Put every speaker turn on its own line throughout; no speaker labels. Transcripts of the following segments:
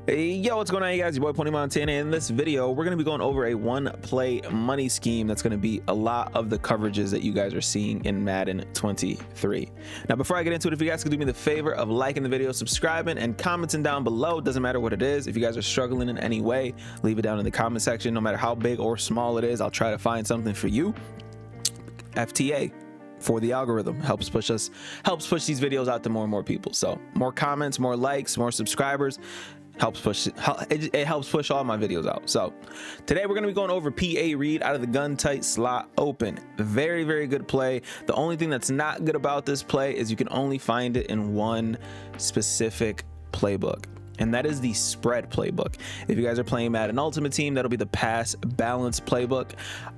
Hey, yo, what's going on, you guys? Your boy Pony Montana. In this video, we're going to be going over a one play money scheme that's going to be a lot of the coverages that you guys are seeing in Madden 23. Now, before I get into it, if you guys could do me the favor of liking the video, subscribing, and commenting down below, doesn't matter what it is. If you guys are struggling in any way, leave it down in the comment section. No matter how big or small it is, I'll try to find something for you. FTA. For the algorithm helps push these videos out to more and more people. So more comments, more likes, more subscribers it helps push all my videos out. So today we're going to be going over PA read out of the gun tight slot open. Very good play. The only thing that's not good about this play is you can only find it in one specific playbook, and that is the spread playbook. If you guys are playing Madden Ultimate Team, that'll be the pass balance playbook.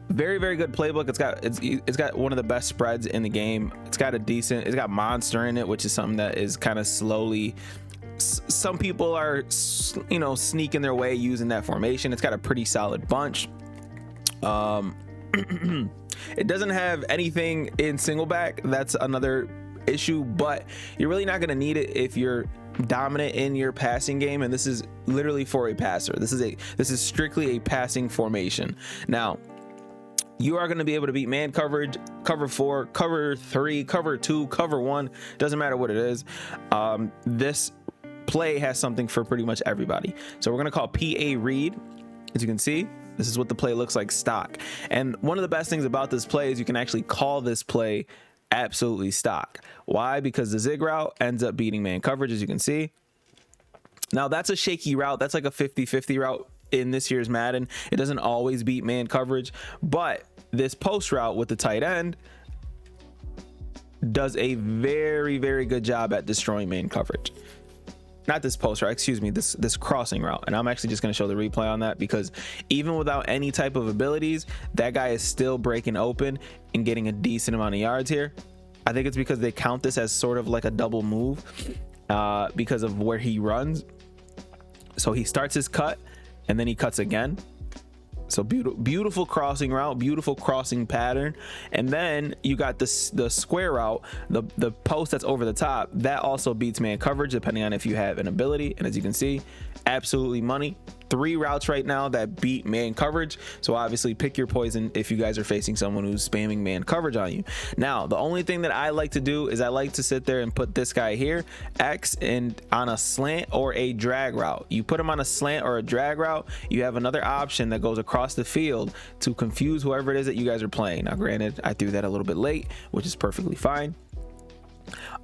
Very good playbook. It's got one of the best spreads in the game. It's got monster in it, which is something that is kind of slowly, some people are, you know, sneaking their way using that formation. It's got a pretty solid bunch. It doesn't have anything in single back. That's another issue, but you're really not going to need it if you're dominant in your passing game, and this is literally for a passer. This is strictly a passing formation. Now you are going to be able to beat man coverage, cover 4, cover 3, cover 2, cover 1, doesn't matter what it is. This play has something for pretty much everybody. So we're going to call PA read. As you can see, this is what the play looks like stock. And one of the best things about this play is you can actually call this play absolutely stock. Why? Because the zig route ends up beating man coverage, as you can see. Now that's a shaky route. That's like a 50-50 route in this year's Madden. It doesn't always beat man coverage, but this post route with the tight end does a very good job at destroying man coverage. Not this post route, excuse me, this crossing route. And I'm actually just going to show the replay on that, because even without any type of abilities, that guy is still breaking open and getting a decent amount of yards here. I think it's because they count this as sort of like a double move because of where he runs. So he starts his cut and then he cuts again. So beautiful crossing route, beautiful crossing pattern. And then you got the square route, the post that's over the top, that also beats man coverage depending on if you have an ability. And as you can see, absolutely money. 3 routes right now that beat man coverage. So obviously pick your poison if you guys are facing someone who's spamming man coverage on you. Now the only thing that I like to do is I like to sit there and put this guy here X and on a slant or a drag route. You put him on a slant or a drag route, you have another option that goes across the field to confuse whoever it is that you guys are playing. Now granted, I threw that a little bit late, which is perfectly fine.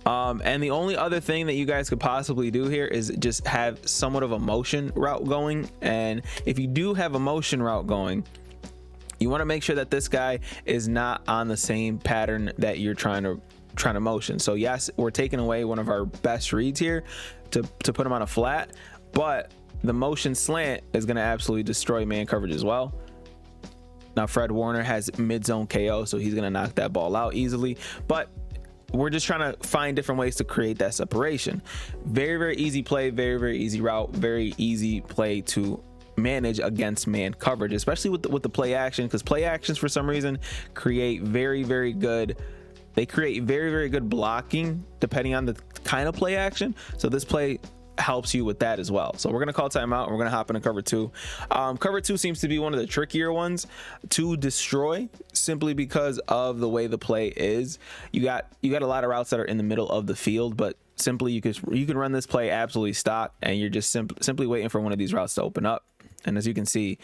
And the only other thing that you guys could possibly do here is just have somewhat of a motion route going. And if you do have a motion route going, you want to make sure that this guy is not on the same pattern that you're trying to motion. So yes, we're taking away one of our best reads here to put him on a flat, but the motion slant is going to absolutely destroy man coverage as well. Now Fred Warner has mid-zone KO, so he's going to knock that ball out easily, but we're just trying to find different ways to create that separation. Very easy play, very easy route, very easy play to manage against man coverage, especially with the play action, because play actions for some reason create very good blocking depending on the kind of play action. So this play helps you with that as well. So we're going to call timeout and we're going to hop into cover 2. Cover 2 seems to be one of the trickier ones to destroy, simply because of the way the play is. You got a lot of routes that are in the middle of the field, but simply you can run this play absolutely stock, and you're just simply waiting for one of these routes to open up. And as you can see,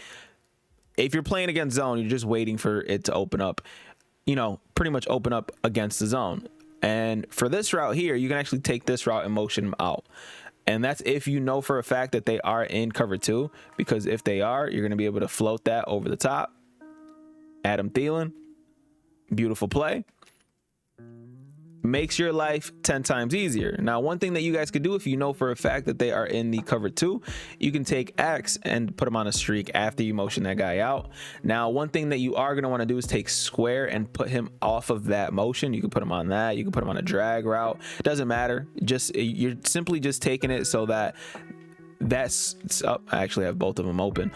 if you're playing against zone, you're just waiting for it to open up, you know, pretty much open up against the zone. And for this route here, you can actually take this route and motion them out. And that's if you know for a fact that they are in cover 2, because if they are, you're going to be able to float that over the top. Adam Thielen, beautiful play. Makes your life 10 times easier. Now, one thing that you guys could do if you know for a fact that they are in the cover 2, you can take X and put them on a streak after you motion that guy out. Now, one thing that you are going to want to do is take square and put him off of that motion. You can put him on that. You can put him on a drag route. It doesn't matter. You're simply just taking it so that that's I actually have both of them open.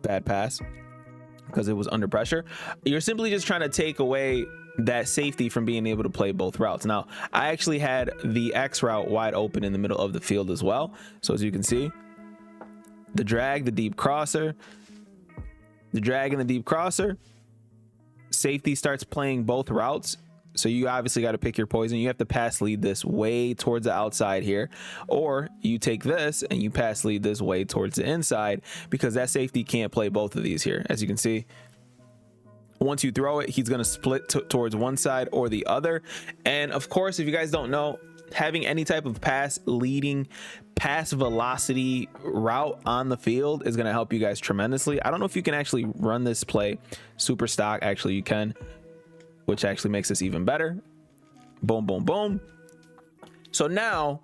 Bad pass, because it was under pressure. You're simply just trying to take away that safety from being able to play both routes. Now, I actually had the X route wide open in the middle of the field as well. So as you can see, the drag, the deep crosser, the drag and the deep crosser, safety starts playing both routes. So you obviously got to pick your poison. You have to pass lead this way towards the outside here, or you take this and you pass lead this way towards the inside, because that safety can't play both of these here. As you can see, once you throw it, he's going to split towards one side or the other. And of course, if you guys don't know, having any type of pass velocity route on the field is going to help you guys tremendously. I don't know if you can actually run this play super stock. Actually, you can, which actually makes this even better. Boom, boom, boom. So now,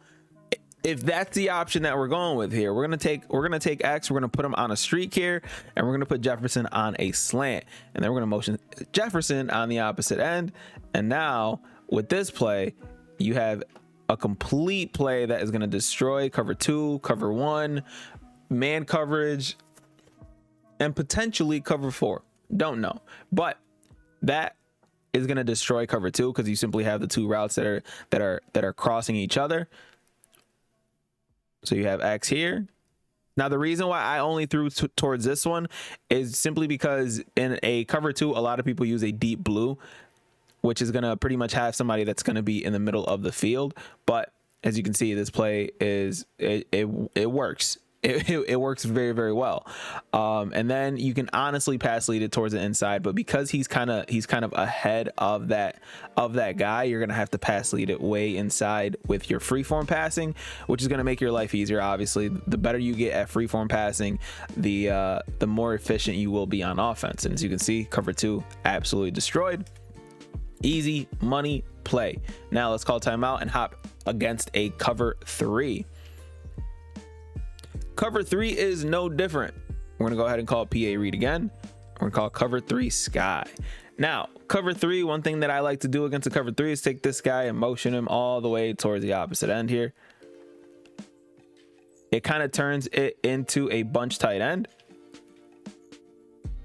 if that's the option that we're going with here, we're gonna take X, we're gonna put him on a streak here, and we're gonna put Jefferson on a slant, and then we're gonna motion Jefferson on the opposite end. And now with this play, you have a complete play that is gonna destroy cover 2, cover 1, man coverage, and potentially cover 4. Don't know, but that is going to destroy cover 2, because you simply have the two routes that are crossing each other. So you have X here. Now, the reason why I only threw towards this one is simply because in a cover 2, a lot of people use a deep blue, which is going to pretty much have somebody that's going to be in the middle of the field. But as you can see, this play it works. It works very, very well. And then you can honestly pass lead it towards the inside, but because he's kind of ahead of that guy, you're gonna have to pass lead it way inside with your freeform passing, which is gonna make your life easier. Obviously, the better you get at freeform passing, the more efficient you will be on offense. And as you can see, cover 2 absolutely destroyed. Easy money play. Now let's call timeout and hop against a cover 3. Cover 3 is no different. We're gonna go ahead and call PA read again. We're gonna call cover 3 sky. Now, cover 3, one thing that I like to do against a cover 3 is take this guy and motion him all the way towards the opposite end here. It kind of turns it into a bunch tight end,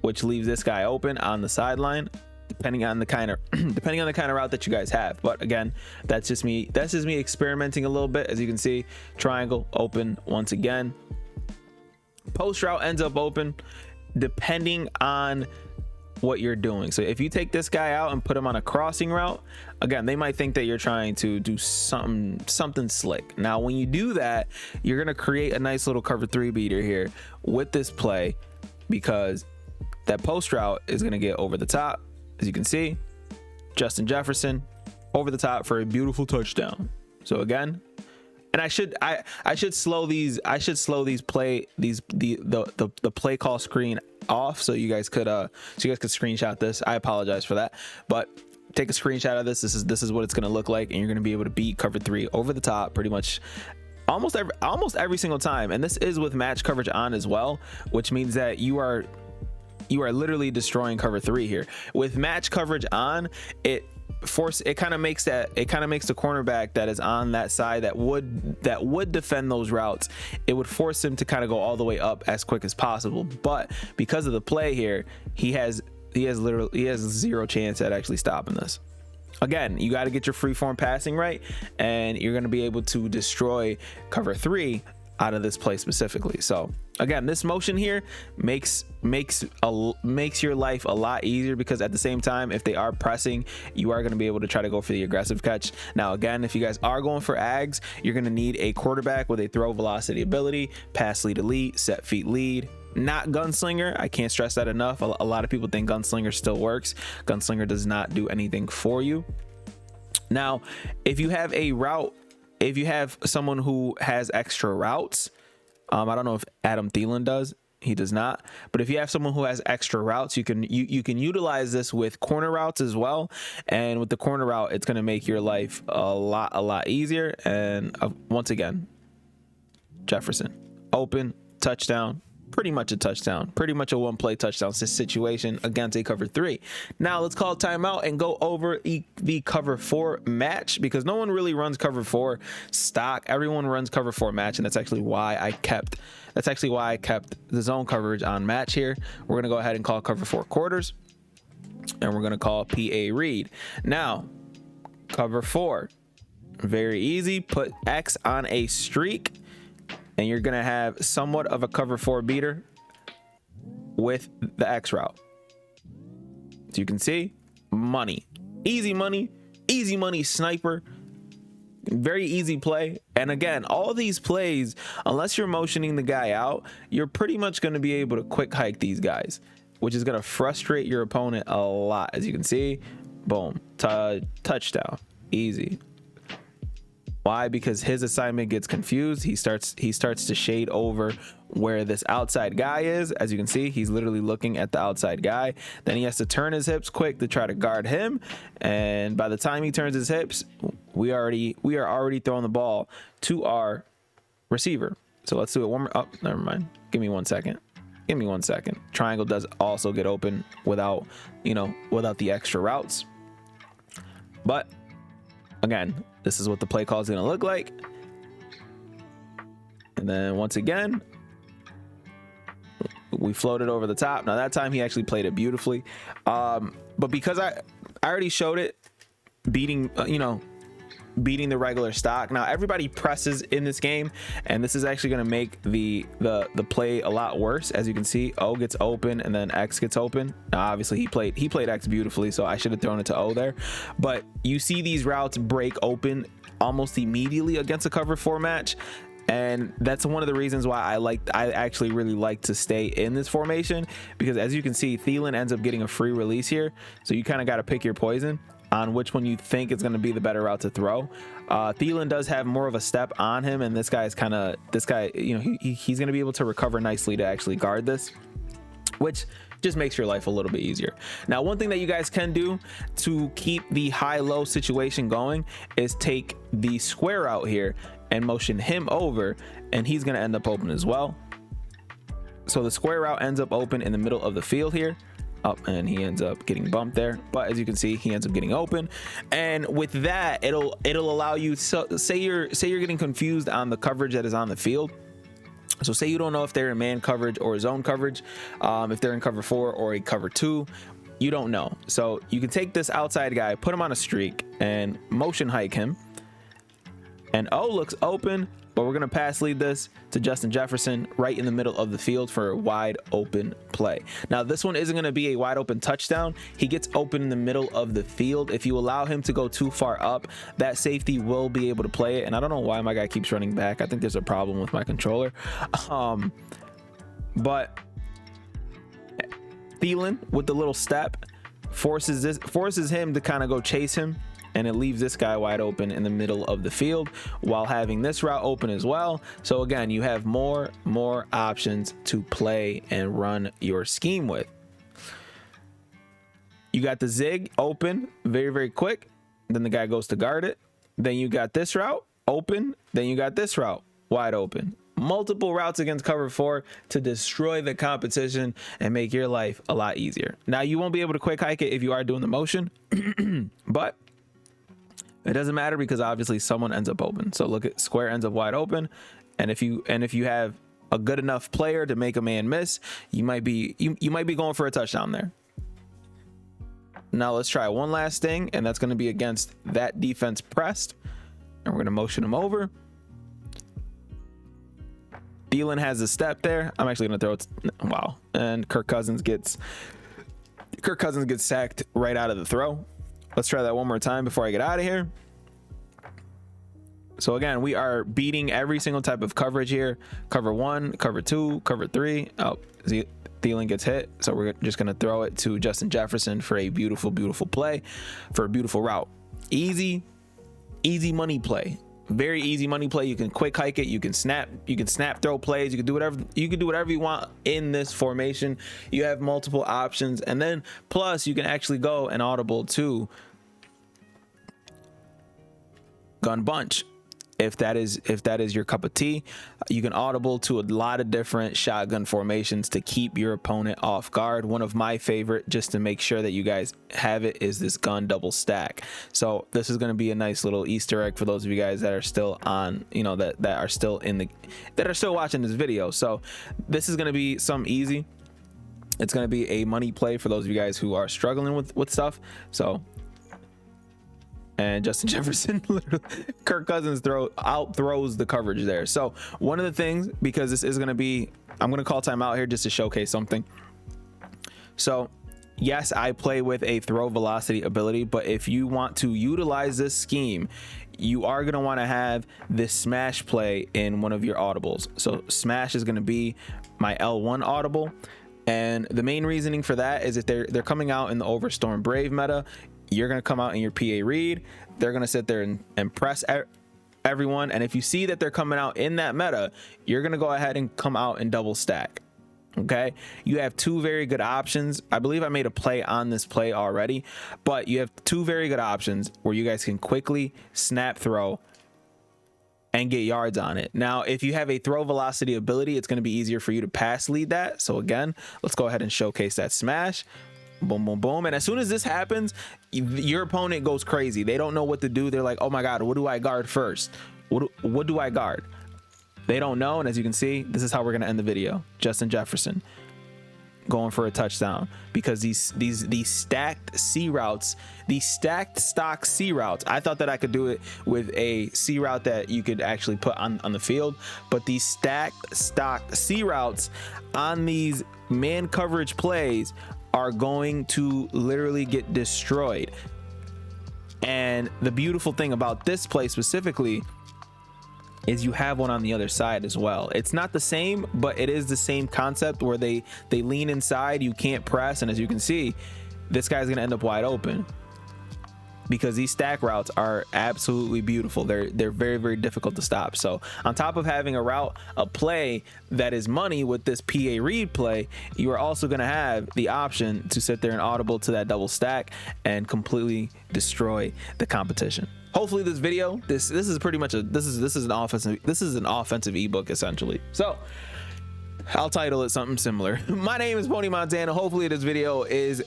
which leaves this guy open on the sideline, depending on the kind of route that you guys have. But again, that's just me experimenting a little bit. As you can see, triangle open once again. Post route ends up open depending on what you're doing. So if you take this guy out and put him on a crossing route, again, they might think that you're trying to do something slick. Now, when you do that, you're gonna create a nice little cover 3 beater here with this play, because that post route is gonna get over the top. As you can see, Justin Jefferson over the top for a beautiful touchdown. So again, and I should slow the play call screen off so you guys could screenshot this. I apologize for that, but take a screenshot of this. This is what it's going to look like, and you're going to be able to beat cover 3 over the top pretty much almost every single time. And this is with match coverage on as well, which means that you are literally destroying cover 3 here. With match coverage on, it kind of makes the cornerback that is on that side that would defend those routes, it would force him to kind of go all the way up as quick as possible. But because of the play here, he has zero chance at actually stopping this. Again, you got to get your freeform passing right, and you're going to be able to destroy cover 3 out of this play specifically. So again, this motion here makes your life a lot easier, because at the same time, if they are pressing, you are going to be able to try to go for the aggressive catch. Now again, if you guys are going for ags, you're going to need a quarterback with a throw velocity ability, pass lead elite, set feet lead, not gunslinger. I can't stress that enough. A lot of people think gunslinger still works. Gunslinger does not do anything for you. Now, if you have someone who has extra routes, I don't know if Adam Thielen does. He does not. But if you have someone who has extra routes, you can utilize this with corner routes as well. And with the corner route, it's going to make your life a lot easier. And once again, Jefferson open, touchdown. Pretty much a touchdown, pretty much a one play touchdown situation against a cover 3. Now let's call timeout and go over the cover 4 match, because no one really runs cover 4 stock. Everyone runs cover 4 match, and that's actually why I kept the zone coverage on match here. We're gonna go ahead and call cover 4 quarters. and we're going to call PA read. Now, cover 4, very easy. Put X on a streak, and you're going to have somewhat of a cover 4 beater with the X route. So you can see money, easy money sniper, very easy play. And again, all these plays, unless you're motioning the guy out, you're pretty much going to be able to quick hike these guys, which is going to frustrate your opponent a lot. As you can see, boom, touchdown, easy. Why? Because his assignment gets confused. He starts to shade over where this outside guy is. As you can see, he's literally looking at the outside guy. Then he has to turn his hips quick to try to guard him. And by the time he turns his hips, we are already throwing the ball to our receiver. So let's do it one more. Oh, never mind. Give me 1 second. Give me 1 second. Triangle does also get open without the extra routes. But again, this is what the play call is going to look like. And then once again, we floated over the top. Now that time he actually played it beautifully. But because I already showed it beating the regular stock. Now everybody presses in this game, and this is actually going to make the play a lot worse. As you can see, O gets open and then X gets open. Now obviously he played X beautifully, so I should have thrown it to O there. But you see these routes break open almost immediately against a cover 4 match. And that's one of the reasons why I actually really like to stay in this formation, because as you can see, Thielen ends up getting a free release here. So you kind of got to pick your poison on which one you think is going to be the better route to throw. Thielen does have more of a step on him, and this guy, he's going to be able to recover nicely to actually guard this, which just makes your life a little bit easier. Now, one thing that you guys can do to keep the high-low situation going is take the square out here and motion him over, and he's going to end up open as well. So the square route ends up open in the middle of the field here. Up, and he ends up getting bumped there, but as you can see, he ends up getting open. And with that, it'll allow you, so say you're getting confused on the coverage that is on the field. So say you don't know if they're in man coverage or zone coverage, if they're in cover 4 or a cover 2, you don't know. So you can take this outside guy, put him on a streak, and motion hike him. And O looks open, but we're going to pass lead this to Justin Jefferson right in the middle of the field for a wide open play. Now, this one isn't going to be a wide open touchdown. He gets open in the middle of the field. If you allow him to go too far up, that safety will be able to play it. And I don't know why my guy keeps running back. I think there's a problem with my controller. But Thielen with the little step forces him to kind of go chase him, and it leaves this guy wide open in the middle of the field while having this route open as well. So again, you have more options to play and run your scheme with. You got the zig open very, very quick. Then the guy goes to guard it. Then you got this route open. Then you got this route wide open. Multiple routes against cover 4 to destroy the competition and make your life a lot easier. Now, you won't be able to quick hike it if you are doing the motion, but it doesn't matter because obviously someone ends up open. So look at square ends up wide open. And if you have a good enough player to make a man miss, you might be going for a touchdown there. Now let's try one last thing, and that's going to be against that defense pressed. And we're going to motion him over. Thielen has a step there. I'm actually going to throw it. Wow. And Kirk Cousins gets sacked right out of the throw. Let's try that one more time before I get out of here. So again, we are beating every single type of coverage here. Cover 1, cover 2, cover 3. Oh, Thielen gets hit. So we're just going to throw it to Justin Jefferson for a beautiful, beautiful play, for a beautiful route. Easy money play. Very easy money play. You can quick hike it. You can snap throw plays. You can do whatever you want in this formation. You have multiple options, and then plus you can actually go and audible to gun bunch. If that is your cup of tea, you can audible to a lot of different shotgun formations to keep your opponent off guard. One of my favorite, just to make sure that you guys have it, is this gun double stack. So this is going to be a nice little Easter egg for those of you guys that are still on, that are still watching this video. So this is going to be some easy. It's going to be a money play for those of you guys who are struggling with stuff. So, and Justin Jefferson, literally, Kirk Cousins throws the coverage there. So one of the things, because this is going to be, I'm going to call timeout here just to showcase something. So yes, I play with a throw velocity ability, but if you want to utilize this scheme, you are going to want to have this smash play in one of your audibles. So smash is going to be my L1 audible. And the main reasoning for that is if they're coming out in the Overstorm Brave meta, you're going to come out in your PA read. They're going to sit there and press everyone. And if you see that they're coming out in that meta, you're going to go ahead and come out and double stack. Okay, you have two very good options. I believe I made a play on this play already, but you have two very good options where you guys can quickly snap throw and get yards on it. Now, if you have a throw velocity ability, it's going to be easier for you to pass lead that. So again, let's go ahead and showcase that smash. Boom, boom, boom. And as soon as this happens, your opponent goes crazy. They don't know what to do. They're like, oh my God, what do I guard first? What do I guard? They don't know. And as you can see, this is how we're going to end the video. Justin Jefferson going for a touchdown, because these stacked C routes, these stacked stock C routes, I thought that I could do it with a C route that you could actually put on the field, but these stacked stock C routes on these man coverage plays are going to literally get destroyed. And the beautiful thing about this play specifically is you have one on the other side as well. It's not the same, but it is the same concept where they lean inside, you can't press, and as you can see, this guy's gonna end up wide open because these stack routes are absolutely beautiful. They're very, very difficult to stop. So on top of having a play that is money with this PA read play, you are also going to have the option to sit there and audible to that double stack and completely destroy the competition. Hopefully this video, this is pretty much this is an offensive ebook essentially. So I'll title it something similar. My name is Pony Montana. Hopefully this video it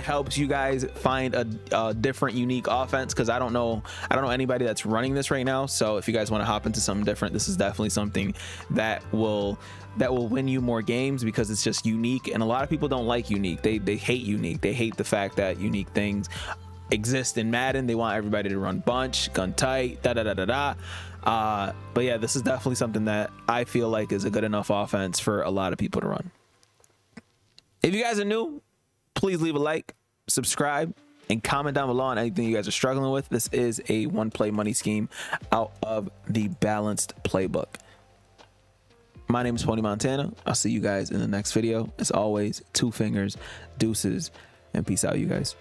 helps you guys find a different, unique offense, because I don't know anybody that's running this right now. So if you guys want to hop into something different, this is definitely something that will win you more games, because it's just unique. And a lot of people don't like unique. They hate unique. They hate the fact that unique things exist in Madden. They want everybody to run bunch, gun tight, but yeah, this is definitely something that I feel like is a good enough offense for a lot of people to run. If you guys are new, please leave a like, subscribe, and comment down below on anything you guys are struggling with. This is a one play money scheme out of the balanced playbook. My name is Pony Montana. I'll see you guys in the next video. As always, 2 fingers, deuces, and peace out, you guys.